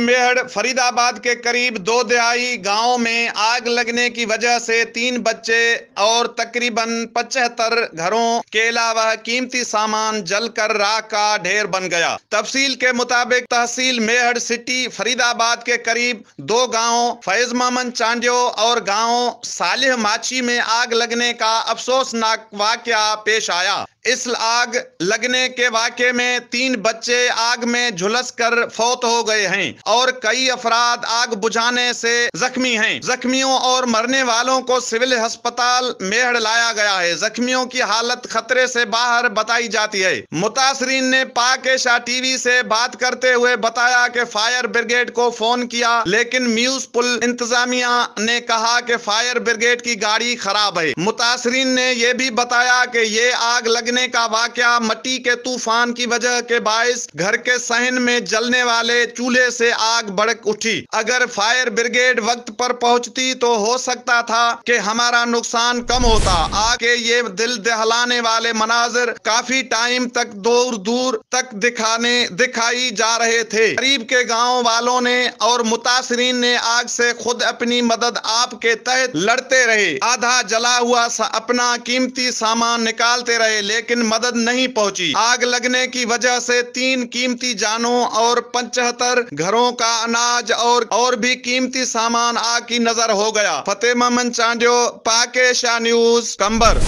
मेहड़ फरीदाबाद के करीब दो दहाई गांव में आग लगने की वजह से 3 बच्चे और तकरीबन 75 घरों के अलावा कीमती सामान जलकर राख का ढेर बन गया। तफसील के मुताबिक तहसील मेहड़ सिटी फरीदाबाद के करीब 2 गांव फैज मोहम्मद चांडियो और गांव सालिह माची में आग लगने का अफसोसनाक वाकया पेश आया। इस आग लगने के वाक़े में 3 बच्चे आग में झुलसकर फौत हो गए हैं और कई अफराद आग बुझाने से जख्मी हैं। जख्मियों और मरने वालों को सिविल अस्पताल मेहड़ लाया गया है। जख्मियों की हालत खतरे से बाहर बताई जाती है। मुतासरीन ने पाक एशिया टीवी से बात करते हुए बताया कि फायर ब्रिगेड को फोन किया, लेकिन म्यूनिसिपल इंतजामिया ने कहा कि फायर ब्रिगेड की गाड़ी खराब है। मुतासरीन ने यह भी बताया कि ये आग लगने का वाकया मिट्टी के तूफान की वजह के बायस घर के सहन में जलने वाले चूल्हे से आग भड़क उठी। अगर फायर ब्रिगेड वक्त पर पहुंचती तो हो सकता था कि हमारा नुकसान कम होता। आग के ये दिल दहलाने वाले मनाजिर काफी टाइम तक दूर दूर तक दिखाई जा रहे थे। करीब के गांव वालों ने और मुतासरीन ने आग से खुद अपनी मदद आप के तहत लड़ते रहे। आधा जला हुआ अपना कीमती सामान निकालते रहे, लेकिन मदद नहीं पहुंची। आग लगने की वजह से 3 कीमती जानों और 75 घरों का अनाज और भी कीमती सामान आग की नजर हो गया। फतेह मोहम्मद चांडियो, पाक एशिया न्यूज, कंबर।